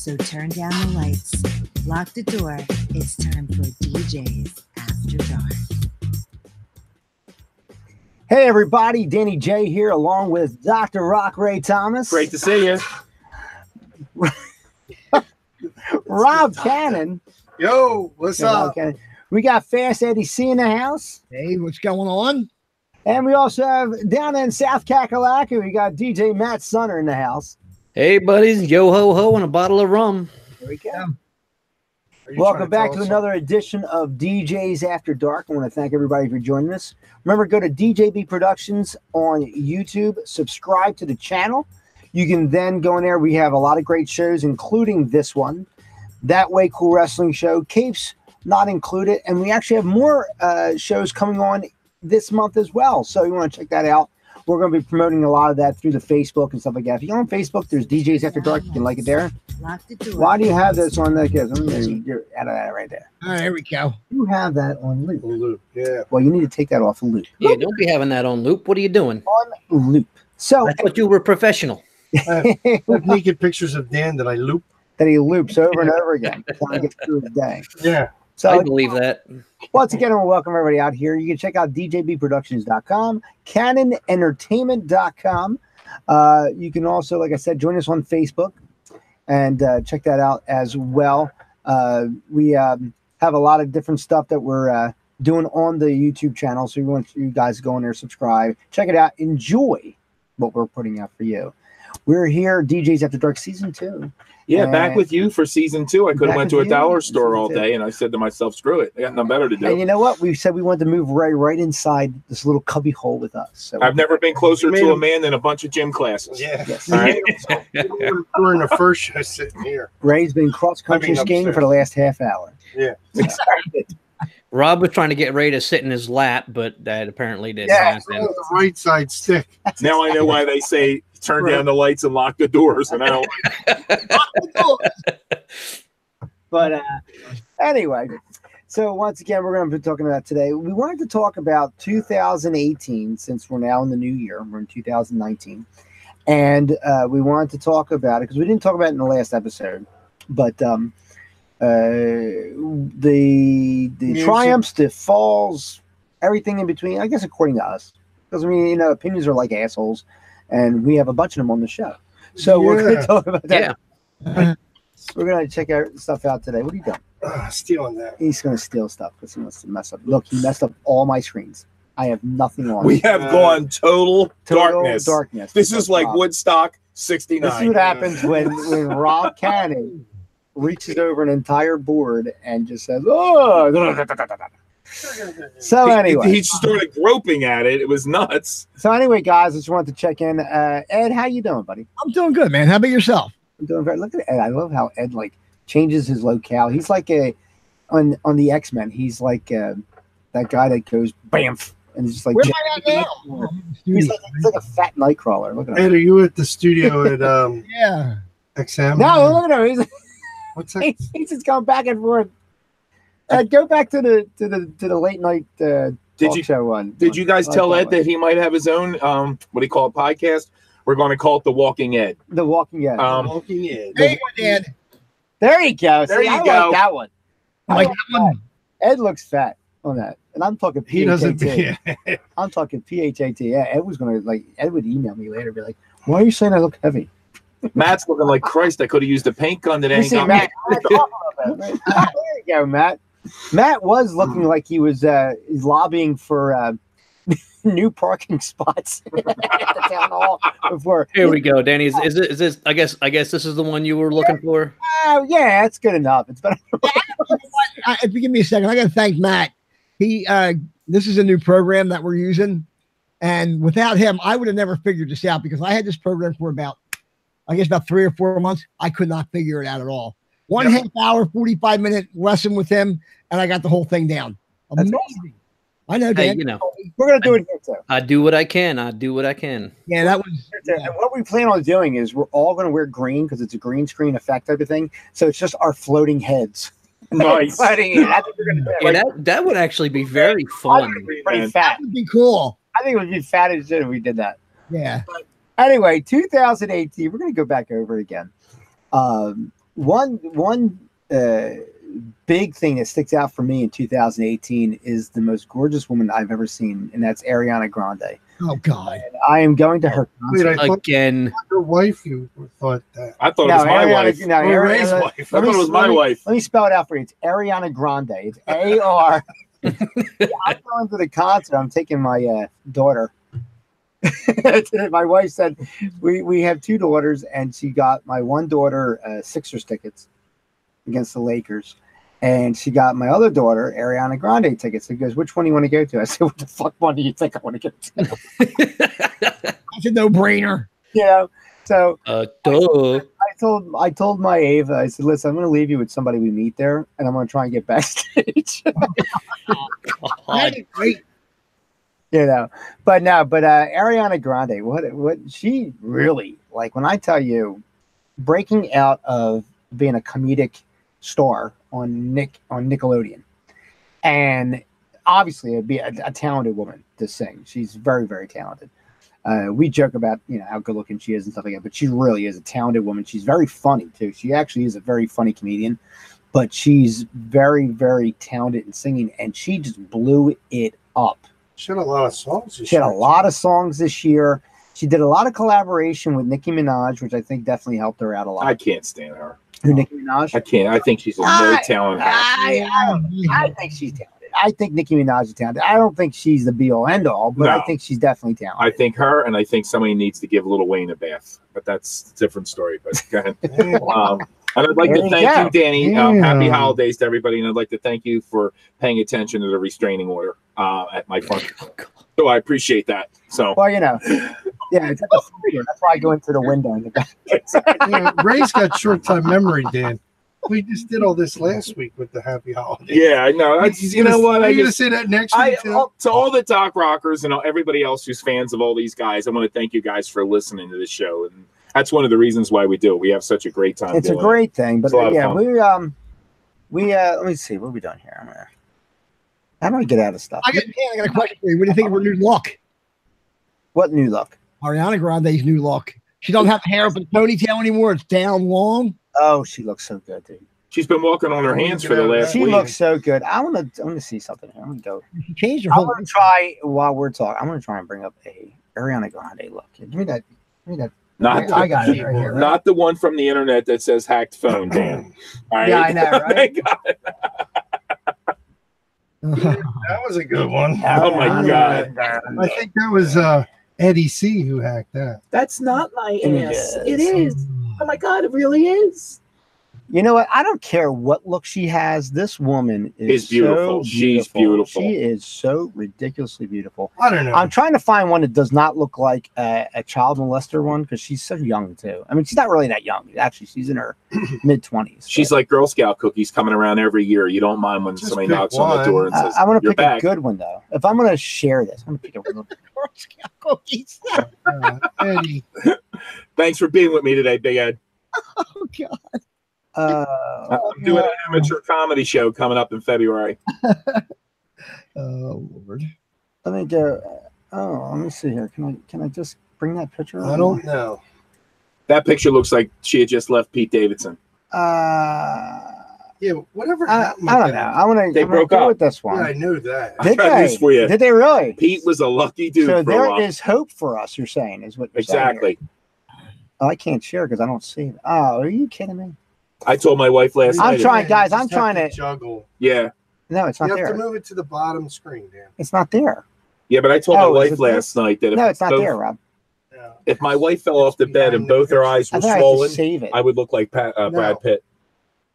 So turn down the lights, lock the door. It's time for DJs After Dark. Hey everybody, Danny J here along with Dr. Rock Ray Thomas. Great to see you. Rob Cannon. Yo, what's up? We got Fast Eddie C in the house. Hey, what's going on? And we also have down in South Kakalaka, we got DJ Matt Sunner in the house. Hey buddies, yo ho ho and a bottle of rum. There we go. Welcome back to another edition of DJs After Dark. I want to thank everybody for joining us. Remember, go to DJB Productions on YouTube, subscribe to the channel. You can then go in there. We have a lot of great shows, including this one, That Way Cool Wrestling Show, Capes not included, and we actually have more shows coming on this month as well. So you want to check that out. We're going to be promoting a lot of that through the Facebook and stuff like that. If you go on Facebook, there's DJs After Dark. You can like it there. Why do you have this on that? You're out of that right there. All right, here we go. You have that on loop. On loop, yeah. Well, you need to take that off of loop. Yeah, don't be having that on loop. What are you doing? On loop. So I thought you were professional. I have naked pictures of Dan that I loop. That he loops over and over again trying to get through his day. Yeah. So I believe that. Once again, I want to welcome everybody out here. You can check out djbproductions.com, canonentertainment.com. You can also, like I said, join us on Facebook and check that out as well. We have a lot of different stuff that we're doing on the YouTube channel. So we want you guys to go in there, subscribe, check it out, enjoy what we're putting out for you. We're here, DJs After Dark Season 2. Yeah, back with you for Season 2. I could have went to a dollar store all day, and I said to myself, screw it. I got nothing better to do. And you know what? We said we wanted to move right inside this little cubby hole with us. So I've never been closer to a man than a bunch of gym classes. Yeah. Yes. All right? We're in the first show sitting here. Ray's been cross-country skiing for the last half hour. Yeah. Rob was trying to get Ray to sit in his lap, but that apparently didn't happen. The right side stick. Now I know why they say turn down the lights and lock the doors. And I don't. But anyway, so once again, we're going to be talking about today. We wanted to talk about 2018 since we're now in the new year. We're in 2019. And we wanted to talk about it because we didn't talk about it in the last episode. But the triumphs, the falls, everything in between, I guess, according to us. Because, I mean, you know, opinions are like assholes. And we have a bunch of them on the show. So we're going to talk about that. Yeah. We're going to check our stuff out today. What are you doing? Stealing that. He's going to steal stuff because he wants to mess up. Look, he messed up all my screens. I have nothing on. We have gone total darkness. This is like Rob. Woodstock 69. This is what happens when Rob Cannon reaches over an entire board and just says, oh. So anyway, he started groping at it. It was nuts. So anyway, guys, I just wanted to check in. Ed, how you doing, buddy? I'm doing good, man. How about yourself? I'm doing great. Look at Ed. I love how Ed like changes his locale. He's like on the X-Men. He's like that guy that goes bamf and just like. Where am I at now? He's like a fat nightcrawler. Look at him. Ed, are you at the studio at yeah XM? No, look at him. What's that? He's just going back and forth. Go back to the late night show one. Did you guys tell Ed that he might have his own what do you call it, podcast? We're going to call it The Walking Ed. The Walking Ed. Walking Ed. There you go, Ed. There you go. There you go. Like that one. I like that one. Ed looks fat on that, and I'm talking. He doesn't. I'm talking PHAT. Yeah, Ed was gonna Ed would email me later, be like, "Why are you saying I look heavy?" Matt's looking like Christ. I could have used a paint gun today. You see, Matt. There you go, Matt. Matt was looking like he was lobbying for new parking spots at the town hall before. Here we go, Danny. Is this? I guess this is the one you were looking for. Yeah, it's good enough. It's better. If you give me a second, I got to thank Matt. This is a new program that we're using, and without him, I would have never figured this out because I had this program for about 3 or 4 months. I could not figure it out at all. One half hour, 45-minute lesson with him, and I got the whole thing down. Amazing. Awesome. I know, Dan. Hey, you know, we're gonna do it here too. I do what I can. Yeah, that was. And what we plan on doing is we're all gonna wear green because it's a green screen effect type of thing. So it's just our floating heads. Nice. That would actually be very fun. Pretty fat. That would be cool. I think it would be fat as shit if we did that. Yeah. But anyway, 2018. We're gonna go back over it again. One big thing that sticks out for me in 2018 is the most gorgeous woman I've ever seen, and that's Ariana Grande. Oh God! And I am going to her Wait, concert. I thought Again. your wife. You thought that. I thought it was my wife. No, Or Ray's Ariana, wife. I thought it was my wife. Let me spell it out for you. It's Ariana Grande. It's A-R. I'm going to the concert. I'm taking my daughter. My wife said we have two daughters, and she got my one daughter Sixers tickets against the Lakers, and she got my other daughter Ariana Grande tickets. She goes, "Which one do you want to go to?" I said, "What the fuck one do you think I want to go to?" It's a no-brainer. You know, so Duh. I told my Ava, I said, "Listen, I'm going to leave you with somebody we meet there, and I'm going to try and get backstage." God. Great. You know, but Ariana Grande, what she really, like, when I tell you, breaking out of being a comedic star on Nickelodeon, and obviously it'd be a talented woman to sing. She's very, very talented. We joke about, you know, how good looking she is and stuff like that, but she really is a talented woman. She's very funny too. She actually is a very funny comedian, but she's very, very talented in singing, and she just blew it up. She had a lot of songs. She had a lot of songs this year. She did a lot of collaboration with Nicki Minaj, which I think definitely helped her out a lot. I can't stand her. Who, Nicki Minaj? I can't. I think she's a no talent. I think she's talented. I think Nicki Minaj is talented. I don't think she's the be-all, end-all, but I think she's definitely talented. I think her, and I think somebody needs to give Lil Wayne a bath. But that's a different story. But go ahead. And I'd like There to you thank go. you, Danny. Yeah. Happy holidays to everybody, and I'd like to thank you for paying attention to the restraining order at my front. So I appreciate that. So Well, you know, yeah, it's at the theater. That's why I go into the window in the back. Yeah, Ray's got short-time memory, Dan. We just did all this last week with the Happy Holidays. yeah, I know. That's, you know what? Are I you gonna just say that next week too? to all the Doc Rockers and everybody else who's fans of all these guys, I want to thank you guys for listening to this show, and that's one of the reasons why we do it. We have such a great time. It's a doing great thing, but It's a lot of yeah, fun. we let me see what are we doing here. How do I get out of stuff? I got a question for you. What do you think of her new look? What new look? Ariana Grande's new look. She doesn't have hair up in a ponytail anymore. It's down long. Oh, she looks so good, dude. She's been walking on her hands for the last She week. looks so good. I want to see something here. I'm gonna go. She changed her I whole. want to try while we're talking. I'm gonna try and bring up a Ariana Grande look. Give me that. Not I got it right here. Not the one from the internet that says hacked phone, Dan. All right? Yeah, I know, right? Thank God. That was a good one. Oh my God. I think that was Eddie C who hacked that. That's not my ass. It is. Oh my God, it really is. You know what? I don't care what look she has. This woman is Is beautiful. So She's beautiful. She is so ridiculously beautiful. I don't know. I'm trying to find one that does not look like a child molester one because she's so young too. I mean, she's not really that young. Actually, she's in her mid-20s. She's like Girl Scout cookies coming around every year. You don't mind when Just somebody pick knocks on the one. door and says, I want to "You're pick back." a good one though. If I'm going to share this, I'm going to pick a real Girl Scout cookies. Eddie. Thanks for being with me today, Big Ed. Oh God. I'm doing an amateur comedy show coming up in February. Oh Lord. Let me go. Let me see here. Can I just bring that picture? I don't know. That picture looks like she had just left Pete Davidson. Yeah, whatever I happened. don't with know. that? I want to. They broke go up. with this Yeah, one. I know that. I got news for you. Did they really? Pete was a lucky dude. So for a there while. is hope for us. You're saying is what you're saying Exactly. here. Oh, I can't share because I don't see it. Oh, are you kidding me? I told my wife last I'm night. trying, guys. You I'm just have trying to. juggle. Yeah, No, it's You not have to there. move it to the bottom screen, Dan. It's not there. yeah, but I told Oh, my is wife it there? last night that if, No, it's not both- there, Rob. Yeah. if my wife fell off the bed and Behind the both her picture. eyes I were think I have to swollen, save it. I would look like Brad No. Pitt.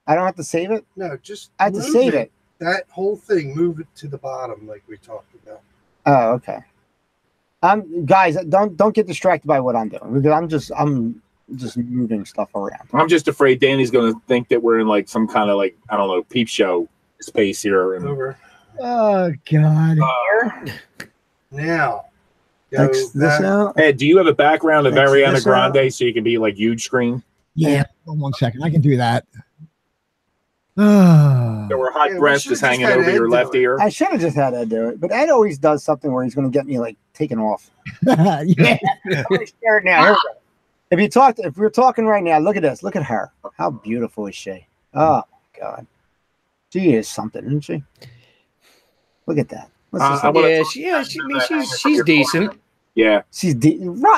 I don't have to save it. No, just I have to move save it. That whole thing, move it to the bottom like we talked about. Oh, okay. Guys, don't get distracted by what I'm doing because I'm just moving stuff around. I'm just afraid Danny's going to think that we're in like some kind of like, I don't know, peep show space here. And Over. Oh God. Now. Go X this back. out. Ed, do you have a background of X Ariana this out. Grande so you can be like huge screen? Yeah. Hold on 1 second. I can do that. Ah. So her hot Yeah, we breast should've is just hanging had over Ed your do left it. ear. I should have just had Ed do it, but Ed always does something where he's going to get me like taken off. Yeah. I'm scared now. Here we go. If we're talking right now, look at this. Look at her. How beautiful is she? Oh my God, she is something, isn't she? Look at that. She's decent. Yeah, she's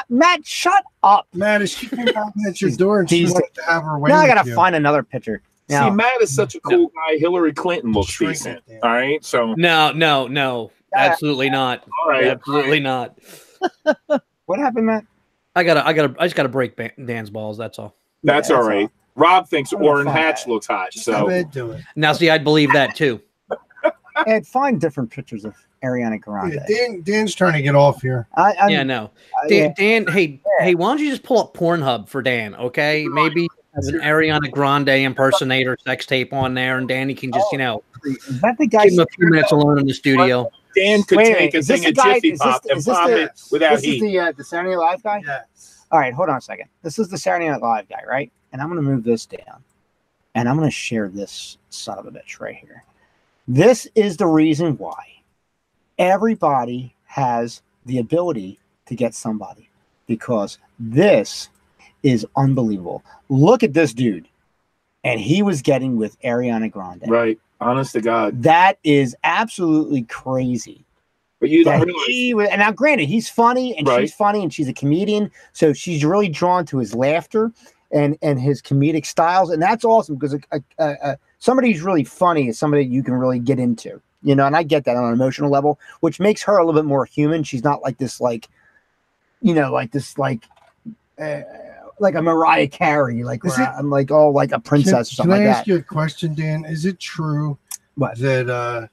Matt, shut up. Matt, is she came out at your door and she wanted to have her way. Now I gotta find another picture. Now, see, Matt is such a cool guy. Hillary Clinton looks decent. All right, so no, absolutely not. All right, absolutely not. What happened, Matt? I just gotta break Dan's balls. That's all. That's all right. Rob thinks Orrin Hatch looks hot. So now, see, I'd believe that too. Ed, find different pictures of Ariana Grande. Yeah, Dan's trying to get off here. Dan, hey, why don't you just pull up Pornhub for Dan? Okay, maybe as an Ariana Grande impersonator sex tape on there, and Danny can just is that the guy? Give him a few minutes alone in the studio. Dan could take a thing of Jiffy Pop and pop it without heat. This is the Saturday Night Live guy? Yes. All right, hold on a second. This is the Saturday Night Live guy, right? And I'm going to move this down. And I'm going to share this son of a bitch right here. This is the reason why everybody has the ability to get somebody. Because this is unbelievable. Look at this dude. And he was getting with Ariana Grande. Right. Honest to God. That is absolutely crazy. But you don't realize. And now, granted, he's funny and she's funny and she's a comedian. So she's really drawn to his laughter and his comedic styles. And that's awesome because somebody who's really funny is somebody you can really get into. You know, and I get that on an emotional level, which makes her a little bit more human. She's not like this, like a Mariah Carey, I'm like a princess or something like that. Can I ask you a question, Dan? Is it true that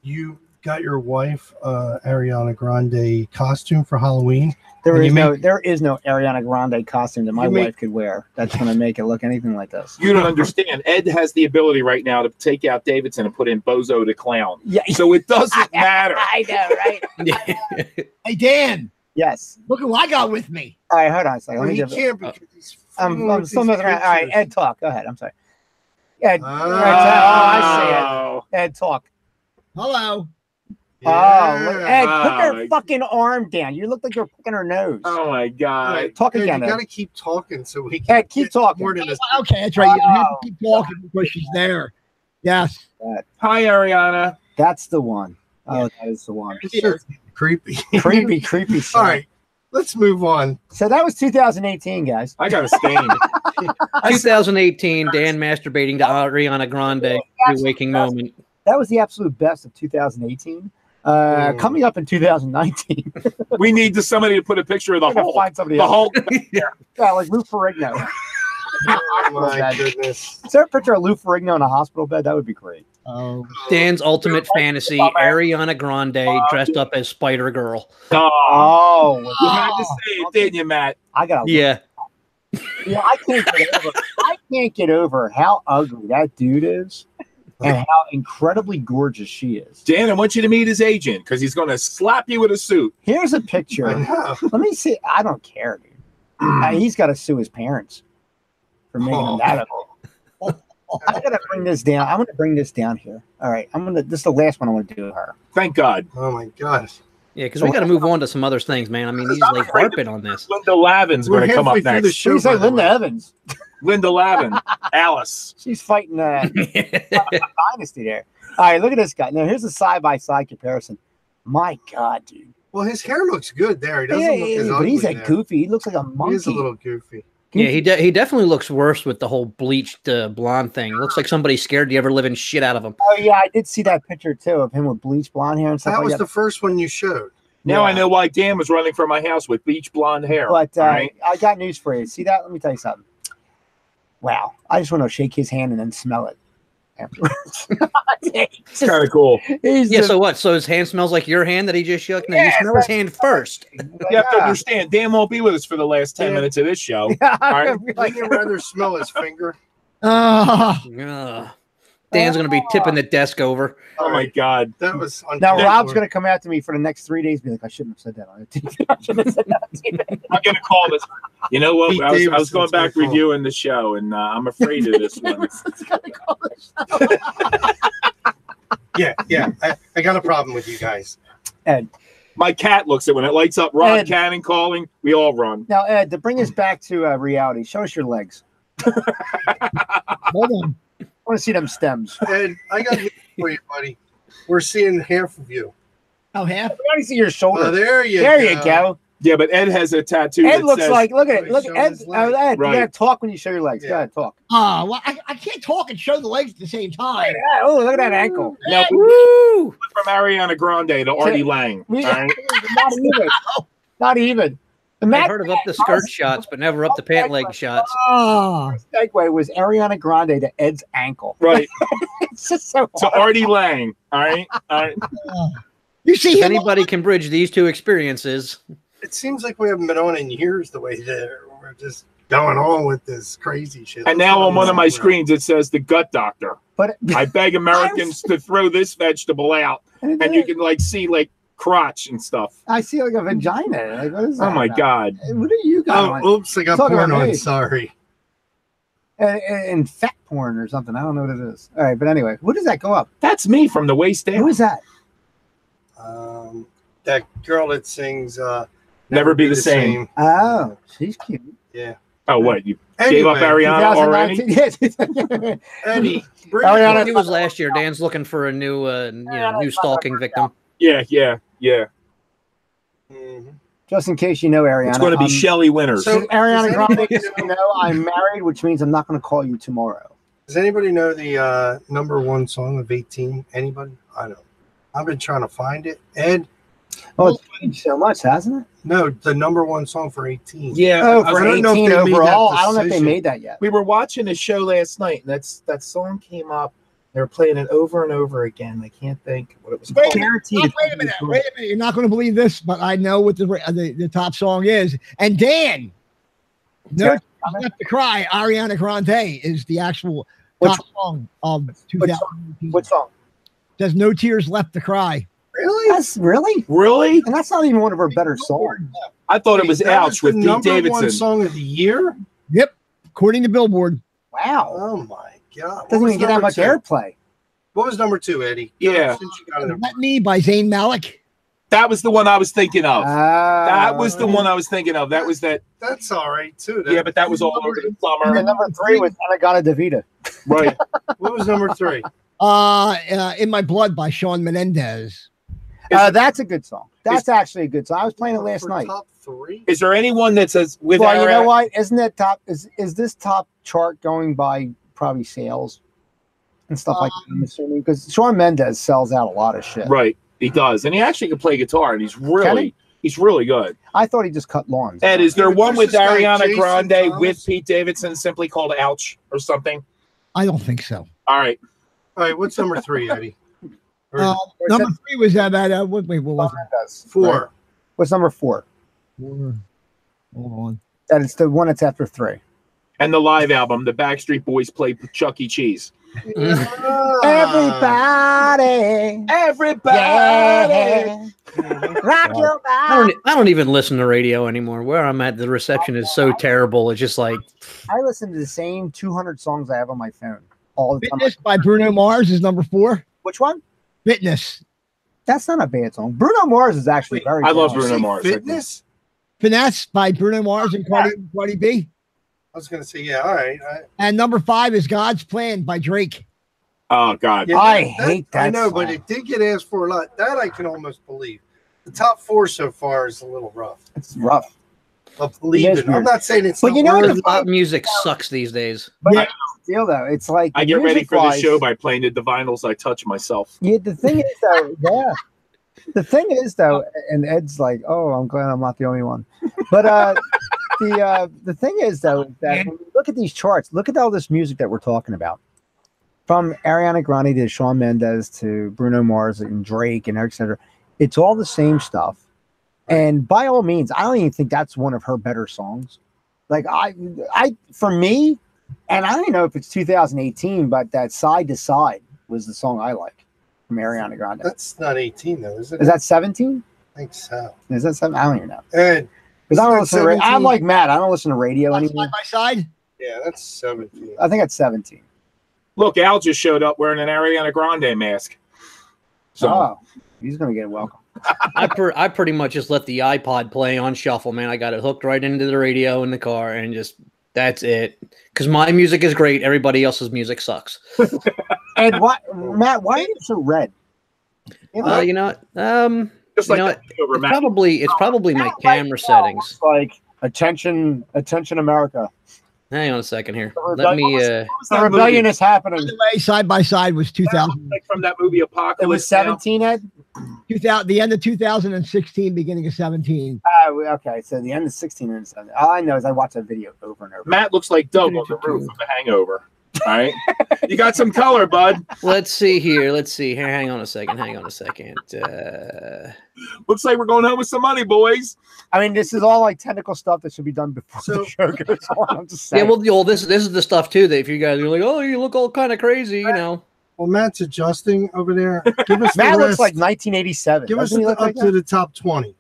you got your wife Ariana Grande costume for Halloween? There is no Ariana Grande costume that my wife could wear that's going to make it look anything like this. You don't understand. Ed has the ability right now to take out Davidson and put in Bozo the Clown. Yeah. So it doesn't matter. I know, right? Hey, Dan. Yes. Look at what I got with me. All right, hold on a second. He can't because he's I'm still messing around. All right, Ed, talk. Go ahead. I'm sorry. Ed. I see it. Ed, talk. Hello. Yeah. Ed, put your fucking arm down. You look like you're picking her nose. Oh my God. Right, talk again. You got to keep talking so we can. Ed, keep talking. Okay, that's right. You have to keep talking because she's there. Yes. Hi, Ariana. That's the one. Oh, that is the one. Creepy. Creepy. All right, let's move on. So that was 2018, guys. I got a stain. 2018, Dan masturbating to Ariana Grande, waking moment. That was the absolute best of 2018. Coming up in 2019. We need somebody to put a picture of the Hulk. Find somebody the else. Hulk. Yeah, like Lou Ferrigno. Oh my goodness. Is there a picture of Lou Ferrigno in a hospital bed? That would be great. Dan's ultimate fantasy, Ariana Grande dressed up as Spider-Girl. Oh, you had to say it, didn't you, Matt? Yeah, I can't get over how ugly that dude is and how incredibly gorgeous she is. Dan, I want you to meet his agent because he's going to slap you with a suit. Here's a picture. Let me see. I don't care, dude. He's got to sue his parents for making him that ugly. I gotta bring this down. I'm gonna bring this down here. All right, this is the last one I want to do with her. Thank God. Oh my gosh. Yeah, because we got to move on to some other things, man. I mean, he's like harping on this. Linda Lavin's going to come up next. She's like Linda Evans. Linda Lavin. Alice. She's fighting Dynasty there. All right, look at this guy. Now, here's a side-by-side comparison. My God, dude. Well, his hair looks good there. He doesn't look as ugly. But he's a goofy. He looks like a monkey. He is a little goofy. Yeah, he definitely looks worse with the whole bleached blonde thing. Looks like somebody scared the ever-living shit out of him. Oh, yeah, I did see that picture, too, of him with bleached blonde hair and stuff like that. That was the first one you showed. Now I know why Dan was running from my house with bleach blonde hair. But I got news for you. See that? Let me tell you something. Wow. I just want to shake his hand and then smell it afterwards. It's kind of cool. So what? So his hand smells like your hand that he just shook? No, you smell his hand first. You have to understand, Dan won't be with us for the last 10 minutes of this show. All right? Would you rather smell his finger? Dan's going to be tipping the desk over. Oh, my God. That was now, Rob's going to come after me for the next 3 days and be like, I shouldn't have said that on the TV. I shouldn't have said that on TV. I'm going to call this. You know what? I was going back reviewing the show, and I'm afraid of this one. Yeah. I got a problem with you guys. Ed, My cat looks at when it lights up. Ron Ed. Cannon calling. We all run. Now, Ed, to bring us back to reality, show us your legs. Hold on. I want to see them stems. And I got news for you, buddy. We're seeing half of you. Oh, half? I want to see your shoulder. Oh, there you go. Yeah, but Ed has a tattoo. Ed that looks says, like, look at it. Look Show at Ed. his leg. Ed, Right. you got to talk when you show your legs. Yeah. Go ahead, talk. Well, I can't talk and show the legs at the same time. Yeah, oh, look at that ankle. Now, Woo! from Ariana Grande to Artie Lang. All right? Not even. Not even. The I heard of up the skirt shots, but never up the pant leg shots. Oh, segue was Ariana Grande to Ed's ankle. Right. It's just so To hard. Artie Lang. All right. All right. you see If him? anybody can bridge these two experiences, It seems like we haven't been on in years the way that we're just going on with this crazy shit. And now on one of my screens, it says the gut doctor. But I beg Americans to throw this vegetable out. And you can like see like crotch and stuff. I see like a vagina. Like, what is that? Oh my God. What are you got? Oh, oops, I got Talking porn about on. me. Sorry. And fat porn or something. I don't know what it is. All right, but anyway, what does that go up? That's me from the waist down. Who is that? That girl that sings Never Be the Same. Oh, she's cute. Yeah. Oh, what? You Anyway, gave up Ariana already? 2019. Yes. Eddie, bring Ariana- it was last year. Dan's looking for a new, new stalking victim. Yeah. Mhm. Just in case you know, Ariana. It's going to be Shelley Winters. So- Ariana Does Grande, anybody you know, I'm married, which means I'm not going to call you tomorrow. Does anybody know the number one song of 18? Anybody? I don't. I've been trying to find it. Ed? Oh, it's changed so much, hasn't it? No, the number one song for 18. Yeah. Oh, I for don't know if 18 they made that overall. I don't know if they decision. made that yet. We were watching a show last night, and that song came up. They were playing it over and over again. I can't think what it was Wait called. a minute. Wait a minute. You're not going to believe this, but I know what the top song is. And Dan, no, Left to Cry, Ariana Grande is the actual Which- top song of 2018. What song? There's No Tears Left to Cry. Really? That's really? Really? And that's not even one of her better songs. I thought it was That Ouch the with Pete number one Davidson. song of the year? Yep, according to Billboard. Wow. Oh my God! Doesn't even get that much airplay. What was number two, Eddie? Yeah. Since you got it. Let Me by Zayn Malik. That was the one I was thinking of. That was the one. one I was thinking of. That was that. That's all right too. Yeah, but that was all over the And summer. number 3 was Anagata Davida. Right. What was number three? In My Blood by Shawn Menendez. That's a good song. That's actually a good song. I was playing it last For night. Top three. Is there anyone that says with Well, you know Ariana- what? Isn't that top? Is this top chart going by probably sales and stuff like that? I'm assuming because Shawn Mendes sells out a lot of shit. Right. He does. And he actually can play guitar, and he's Can really good. I thought he just cut lawns. Ed, is there There's one with this guy, Ariana Jason Grande Thomas. with Pete Davidson simply called Ouch or something? I don't think so. All right. All right. What's number three, Eddie? Or Number 3 was what was it? four. What's number 4? 4. Hold on. That is the one that's after 3. And the live album, the Backstreet Boys play Chuck E. Cheese. Everybody, Everybody. rock your body. I don't even listen to radio anymore. Where I'm at, the reception is so terrible. It's just like I listen to the same 200 songs I have on my phone all the time. Fitness by Bruno Mars is number 4. Which one? Fitness. That's not a bad song. Bruno Mars is actually very. I love talented. Bruno Mars. Fitness. Finesse by Bruno Mars and Cardi B. I was gonna say, yeah. All right. And number 5 is God's Plan by Drake. Oh, God. Yeah, I hate that I know, song. but it did get asked for a lot. That I can almost believe. The top 4 so far is a little rough. It's rough. I'll believe It is it. I'm weird. not saying it's. But not you know what worthy. the pop music sucks these days. But Yeah. that's the deal though. It's like I get ready for the music-wise- show by playing the vinyls I touch myself. Yeah, the thing is though, yeah. The thing is though, and Ed's like, "Oh, I'm glad I'm not the only one." But the thing is though that when you look at these charts, look at all this music that we're talking about, from Ariana Grande to Shawn Mendes to Bruno Mars and Drake and etc. It's all the same stuff, and by all means, I don't even think that's one of her better songs. Like I for me, and I don't even know if it's 2018, but that Side to Side was the song I like from Ariana Grande. That's not 18 though, is it? Is that 17? I think so. Is that 7? I don't even know. And Because I don't Isn't listen that to I'm 17? like Matt. I don't listen to radio anymore. Side by Side. yeah, that's 17. I think it's 17. Look, Al just showed up wearing an Ariana Grande mask. So Oh, he's going to get welcome. I pretty much just let the iPod play on shuffle, man. I got it hooked right into the radio in the car, and just that's it. Because my music is great, everybody else's music sucks. And Matt? Why are you so red? You know what? Just You like know that what? over It's probably my camera settings. Like attention, America. Hang on a second here. Let me. The rebellion is happening. By the way, Side by Side was 2000. like from that movie Apocalypse. It was 17, Ed. 2000, the end of 2016, beginning of 17. Okay, so the end of 16 and 17. All I know is I watched that video over and over. Matt looks like Doug on the roof of The Hangover. All right, you got some color, bud. Let's see here. Hang on a second. Looks like we're going home with some money, boys. I mean, this is all like technical stuff that should be done before the show goes on. I'm just saying. Yeah, well, this is the stuff too that if you guys are like, oh, you look all kind of crazy, you know. Well, Matt's adjusting over there. Give us Matt the looks rest. like 1987. Give us up to the top 20.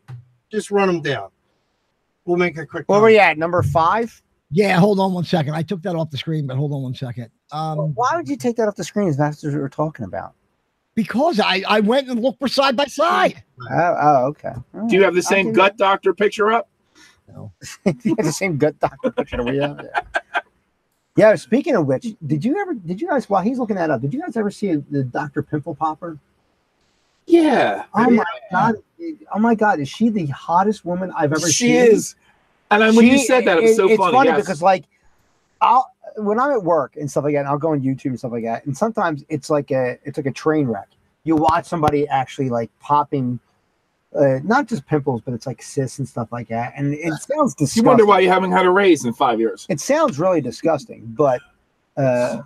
Just run them down. We'll make a quick. Where were you at? Number 5? Yeah, hold on one second. I took that off the screen, but hold on one second. Why would you take that off the screen? As that's what we were talking about. Because I went and looked for Side by Side. Oh, okay. Do you have the same gut doctor picture up? No. You have the same gut doctor picture we have. Yeah. Speaking of which, did you guys? While he's looking that up, did you guys ever see the Dr. Pimple Popper? Yeah. Oh my god! Oh my god! Is she the hottest woman I've ever seen? She is. And when you said that, it was so funny. It's funny because like, when I'm at work and stuff like that, and I'll go on YouTube and stuff like that, and sometimes it's like a train wreck. You watch somebody actually like popping, not just pimples, but it's like cysts and stuff like that, and it sounds disgusting. You wonder why you haven't had a raise in 5 years. It sounds really disgusting, but yes.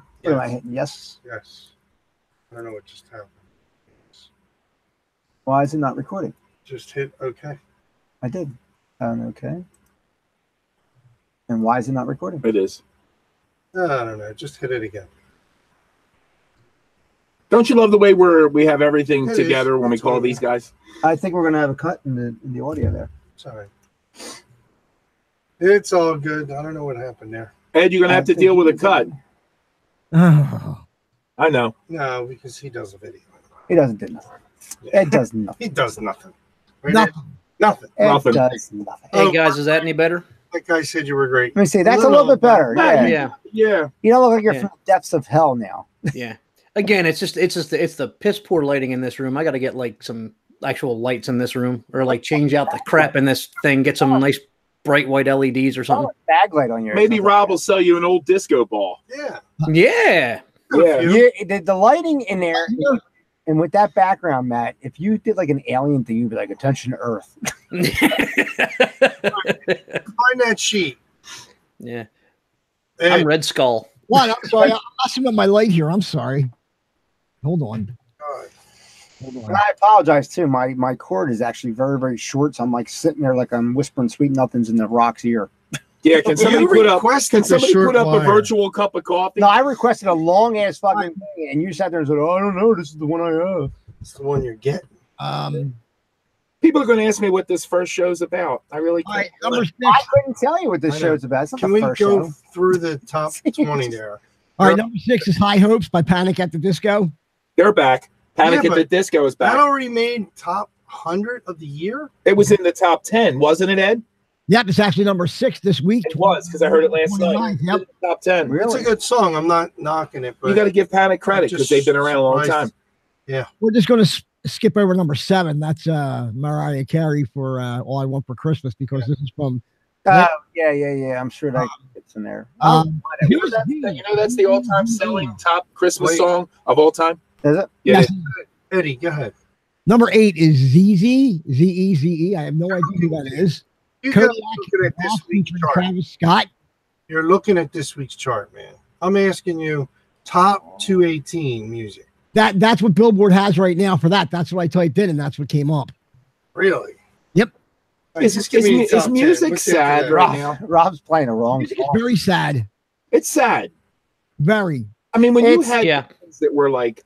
Yes. I don't know what just happened. Why is it not recording? Just hit OK. I did. Okay. And why is it not recording? It is. I don't know. Just hit it again. Don't you love the way we have everything It together is. when we That's call what these guys? I think we're gonna have a cut in the audio there. Sorry. It's all good. I don't know what happened there. Ed, you're gonna have to deal with a cut. Oh. I know. No, because he does a video. He doesn't do nothing. Ed does nothing. He does nothing. Right? Nothing. Nothing. Ed Nothing. does nothing. Hey guys, is that any better? That guy said you were great. Let me see. That's a little bit better. Yeah. Yeah. You don't look like you're Yeah. from the depths of hell now. Yeah. Again, it's the piss poor lighting in this room. I got to get like some actual lights in this room, or like change out the crap in this thing. Get some nice bright white LEDs or something. Baglight on your. Maybe Rob will sell you an old disco ball. Yeah. Yeah. Yeah. The lighting in there, and with that background, Matt, if you did like an alien thing, you'd be like, "Attention, Earth." Find that sheet. Yeah. Hey, I'm Red Skull. What? I'm sorry. I'm messing with my light here. I'm sorry. Hold on. God. Hold on. And I apologize too. My cord is actually very, very short, so I'm like sitting there like I'm whispering sweet nothings in the Rock's ear. Yeah, can somebody put up a wire. virtual cup of coffee? No, I requested a long ass fucking thing, and you sat there and said, "Oh, I don't know. This is the one I have." It's the one you're getting. People are going to ask me what this first show's about. I really All can't. right, number 6. I couldn't tell you what this I know. show's about. It's not Can the we first go show. through the top 20 there? All right, number 6 is High Hopes by Panic at the Disco. They're back. Panic Yeah, at the but Disco is That back. already made top 100 of the year? It was in the top 10, wasn't it, Ed? Yep, it's actually number 6 this week. It was, because I heard it last night. 29th, Yep. Top 10. It's Really? a good song. I'm not knocking it, but You got to give Panic credit because just they've been around a long time. surprised. We're just going to skip over number 7. That's Mariah Carey for All I Want for Christmas, because this is from. Yeah. I'm sure that gets in there. You know that's the all-time selling top Christmas song of all time? Is it? Yeah. Yes. Eddie, go ahead. Number 8 is ZZ, Z-E-Z-E. I have no idea who that is. You Kodiak guys are looking at this week's featuring chart. Travis Scott. You're looking at this week's chart, man. I'm asking you top 218 music. That's what Billboard has right now for that. That's what I typed in, and that's what came up. Really? Yep. All right, just give me the top 10. music What's after sad that? right now? Rob's playing a wrong Music is song. very sad. It's sad. Very. I mean, when you It's- had Yeah. things that were like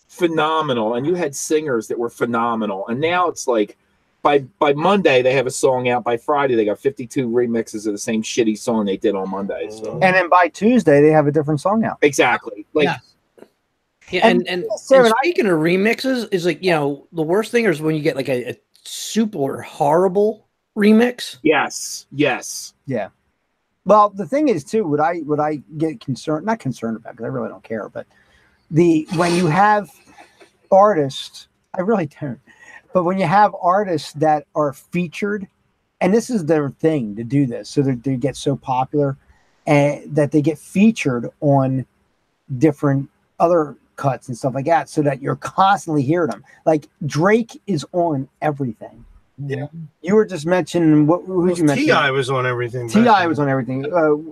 phenomenal, and you had singers that were phenomenal, and now it's like by Monday they have a song out. By Friday they got 52 remixes of the same shitty song they did on Monday. So And then by Tuesday they have a different song out. exactly, like Yeah. Yeah, and speaking of remixes, is like, the worst thing is when you get like a super horrible remix. Yes. Yeah. Well, the thing is too, what I get not concerned about, because I really don't care, but when you have artists, I really don't, but when you have artists that are featured, and this is their thing to do this, so that they get so popular and that they get featured on different other cuts and stuff like that, so that you're constantly hearing them. Like Drake is on everything. Yeah. You were just mentioning who you mentioned? T.I. was on everything. T.I. was on everything.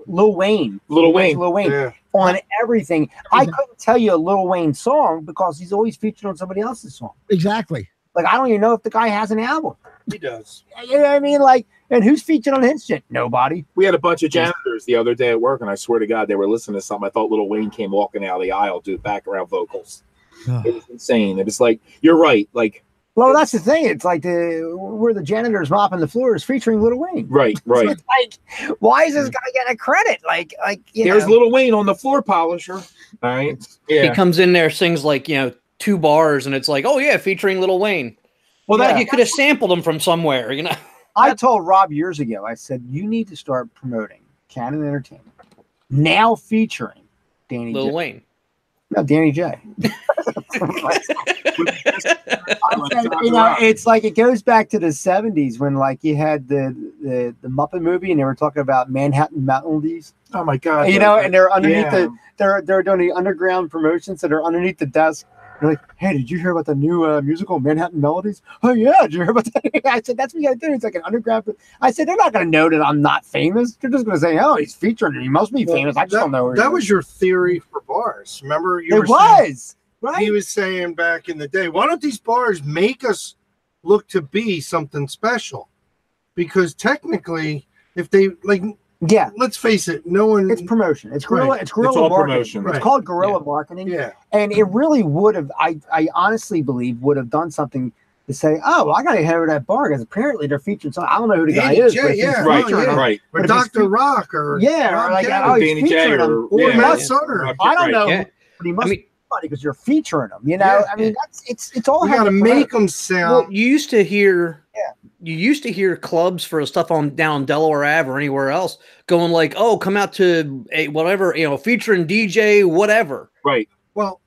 Lil Wayne. Yeah. On everything. I couldn't tell you a Lil Wayne song because he's always featured on somebody else's song. Exactly. Like, I don't even know if the guy has an album. He does. You know what I mean? Like, and who's featured on his shit? Nobody. We had a bunch of janitors the other day at work, and I swear to God, they were listening to something. I thought Lil Wayne came walking out of the aisle to background vocals. It was insane. It was like, you're right. Like, well, that's the thing. It's like where the janitors mopping the floors featuring Lil Wayne. Right. So it's like, why is this guy getting a credit? Like there's Lil Wayne on the floor polisher. All right. Yeah. He comes in there, sings like 2 bars, and it's like, oh yeah, featuring Lil Wayne. Well, that you could have sampled him from somewhere, I told Rob years ago, I said, you need to start promoting Canon Entertainment now featuring Lil Wayne. No, Danny J. It's like it goes back to the 70s when like you had the Muppet movie and they were talking about Manhattan melodies. Oh my God! And they're underneath they're doing the underground promotions that are underneath the desk. They're like, hey, did you hear about the new musical Manhattan Melodies? Oh yeah, did you hear about that? I said, that's what you gotta do. It's like an underground. I said, they're not gonna know that I'm not famous. They're just gonna say, oh, he's featured and he must be famous. I just don't know. That was your theory for bars. Remember, right? He was saying back in the day, why don't these bars make us look to be something special? Because technically, if they let's face it, no one. It's promotion. It's guerrilla. It's guerrilla marketing. Promotion. It's called guerrilla marketing. Yeah, and it really would have. I honestly believe would have done something to say, oh, well, I got to head over to that bar because apparently they're featuring something. I don't know who the guy is. Right. Or Dr. Rock or Danny J or Matt Sutter. I don't know, but he must be funny because you're featuring them. I mean, it's all. You got to make them sound. Well, you used to hear clubs for stuff on down Delaware Ave or anywhere else going like, oh, come out to a whatever, featuring DJ whatever. Right. Well,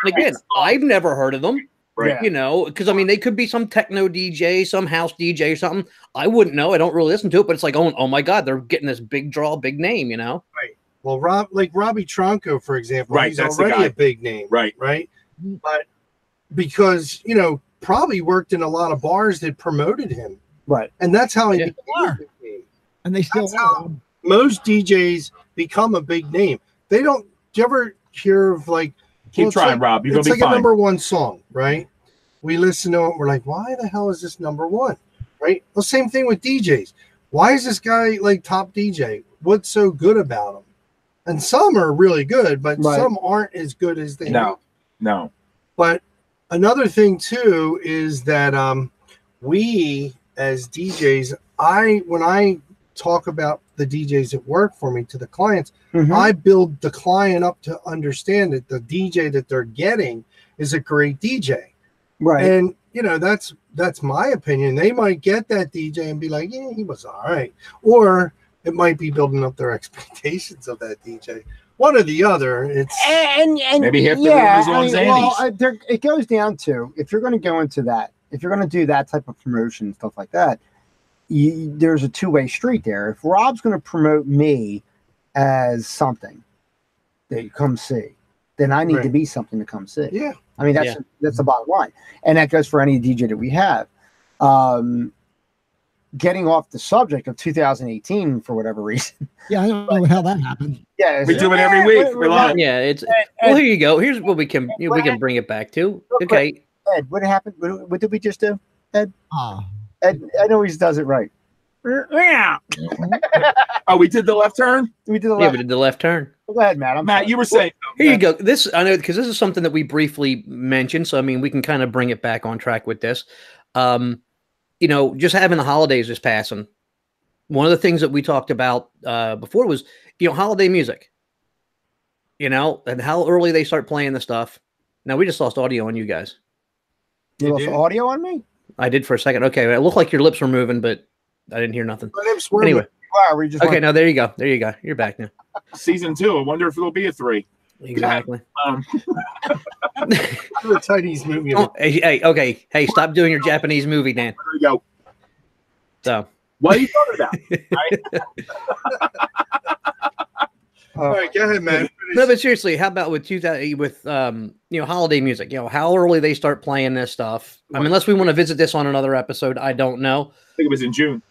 again, I've never heard of them. Right. Because I mean, they could be some techno DJ, some house DJ or something. I wouldn't know. I don't really listen to it, but it's like, oh my God, they're getting this big name, Right. Well, Robbie Tronco, for example, right, he's already a big name. Right. But because, probably worked in a lot of bars that promoted him. Right. And that's how he became a big name. And they still are. Most DJs become a big name. They don't. Do you ever hear of keep trying, Rob. You're going to be fine. It's like a #1 song, right? We listen to it. We're like, why the hell is this #1? Right? Well, same thing with DJs. Why is this guy top DJ? What's so good about him? And some are really good, but some aren't as good as they are. No. But another thing too is that we as DJs, when I talk about the DJs that work for me to the clients, I build the client up to understand that the DJ that they're getting is a great DJ. Right. And that's my opinion. They might get that DJ and be like, yeah, he was all right. Or it might be building up their expectations of that DJ. One or the other. It's and maybe half the room is on Xannies. It goes down to, if you're going to go into that, if you're going to do that type of promotion and stuff like that, there's a two-way street there. If Rob's going to promote me as something that you come see, then I need to be something to come see. Yeah. I mean, that's the bottom line. And that goes for any DJ that we have. Getting off the subject of 2018 for whatever reason. Yeah, I don't know how that happened. Yeah, we do it every week. It's well. Here you go. Here's what we can bring it back to. Okay, Ed, what happened? What did we just do, Ed? Ed, I know he does it right. Oh, we did the left turn. We did the left. Yeah, we did the left turn. Go ahead, Matt. Matt, you were saying. Here you go. This I know because this is something that we briefly mentioned. So I mean, we can kind of bring it back on track with this. Just having the holidays is passing. One of the things that we talked about before was, holiday music. And how early they start playing the stuff. No, we just lost audio on you guys. You lost audio on me? I did for a second. Okay, it looked like your lips were moving, but I didn't hear nothing. My lips were Anyway, Wow, we just okay, now there you go. There you go. You're back now. Season 2. I wonder if it'll be a 3. Exactly. the Chinese movie. Oh, okay. Hey, stop doing your Japanese movie, Dan. There you go. So, what are you talking about? All right, go ahead, man. no, but seriously, how about with holiday music? How early they start playing this stuff? I mean, unless we want to visit this on another episode, I don't know. I think it was in June.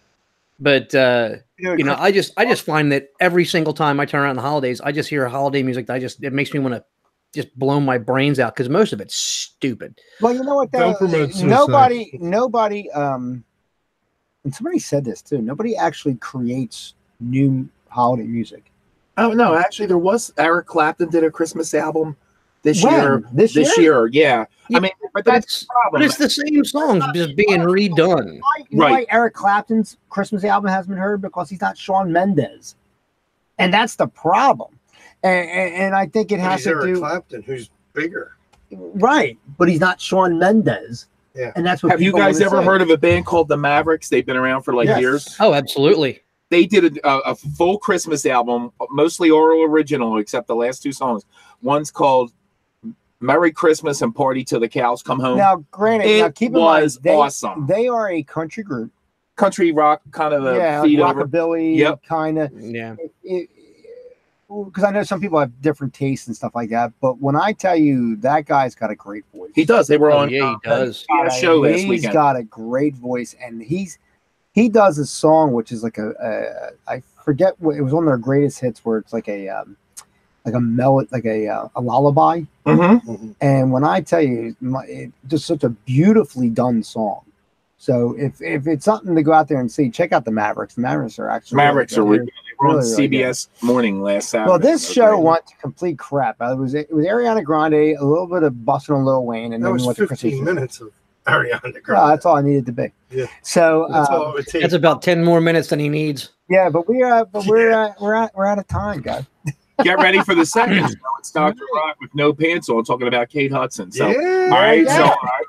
But I just find that every single time I turn around the holidays, I just hear holiday music that it makes me want to just blow my brains out because most of it's stupid. Well, you know what? Don't promote suicide. Nobody. And somebody said this too. Nobody actually creates new holiday music. Oh no, actually, there was Eric Clapton did a Christmas album this When? year. This year? Yeah. I mean, but that's the problem. But it's the same songs just being redone. You know why Eric Clapton's Christmas album hasn't been heard? Because he's not Shawn Mendes, and that's the problem. And I think it has to Eric do Clapton, who's bigger, right, but he's not Shawn Mendes. Yeah. And that's what. Have you guys ever heard of a band called the Mavericks? They've been around for years. Oh, absolutely. They did a full Christmas album, mostly oral original, except the last 2 songs. One's called Merry Christmas and Party Till the Cows Come Home. Now, granted, keep in mind, awesome. They are a country group, country rock kind of rockabilly kind of. Yeah. Because I know some people have different tastes and stuff like that, but when I tell you that guy's got a great voice, he does. They were on. Yeah, he does. A show last weekend. He's got a great voice, and he does a song which is like I forget what it was, on their greatest hits, where it's like a melody, like a lullaby. Mm-hmm. And when I tell you, it's just such a beautifully done song. So if it's something to go out there and see, check out the Mavericks. The Mavericks are actually really on CBS Morning last Saturday. Well, this show went to complete crap. It was Ariana Grande, a little bit of busting on Lil Wayne, and that then was went 15 minutes of Ariana Grande. That's all I needed to be. Yeah. So that's all it would take. That's about 10 more minutes than he needs. Yeah, but we're out of time, guys. Get ready for the second show. It's Dr. Rock with no pants on, talking about Kate Hudson. So, yeah, all right. Yeah. So, all right.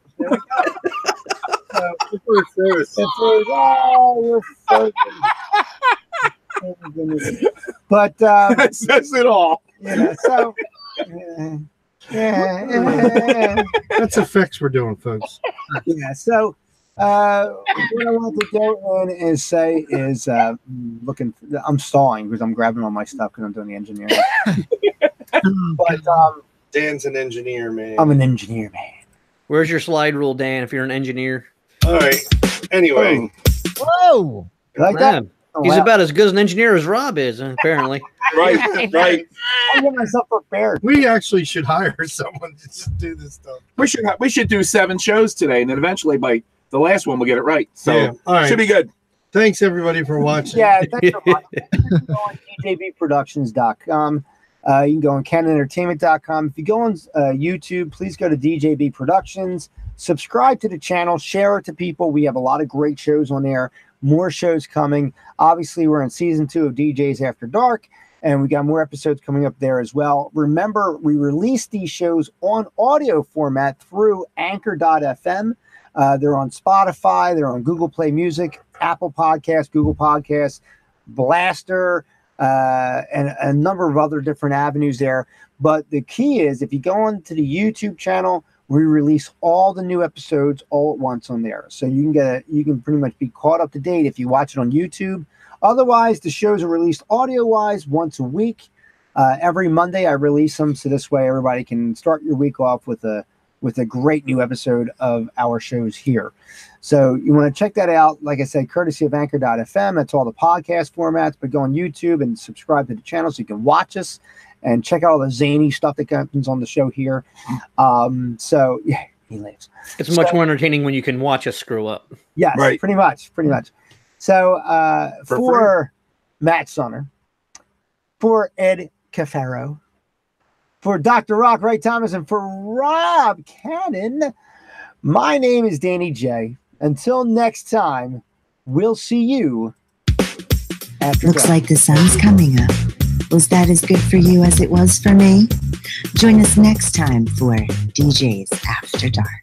You're so but That says it all. yeah, so yeah. That's effects we're doing, folks. Yeah, so what I want to go in is say is looking. I'm stalling because I'm grabbing all my stuff because I'm doing the engineering. But Dan's an engineer, man. I'm an engineer, man. Where's your slide rule, Dan, if you're an engineer? All right. Anyway. Whoa! You like that? Man, he's about as good as an engineer as Rob is, apparently. Right. I get myself prepared. We actually should hire someone to just do this stuff. We should do 7 shows today, and then eventually by the last one we'll get it right. So yeah. All right. Should be good. Thanks everybody for watching. Yeah, thanks for watching. You can go on djbproductions.com. You can go on canonentertainment.com. If you go on YouTube, please go to DJB Productions. Subscribe to the channel. Share it to people. We have a lot of great shows on there. More shows coming. Obviously, we're in season 2 of DJs After Dark, and we got more episodes coming up there as well. Remember, we release these shows on audio format through Anchor.fm. They're on Spotify. They're on Google Play Music, Apple Podcasts, Google Podcasts, Blaster, and a number of other different avenues there. But the key is, if you go on to the YouTube channel, we release all the new episodes all at once on there. So you can pretty much be caught up to date if you watch it on YouTube. Otherwise, the shows are released audio-wise once a week. Every Monday I release them, so this way everybody can start your week off with a great new episode of our shows here. So you want to check that out, like I said, courtesy of Anchor.fm. That's all the podcast formats, but go on YouTube and subscribe to the channel so you can watch us and check out all the zany stuff that happens on the show here. So yeah, he lives. It's much more entertaining when you can watch us screw up. Yes, right. Pretty much. So for Matt Sonner, for Ed Cafaro, for Dr. Rock, Ray Thomas, and for Rob Cannon, my name is Danny J. Until next time, we'll see you after Looks dark. like the sun's coming up. Was that as good for you as it was for me? Join us next time for DJs After Dark.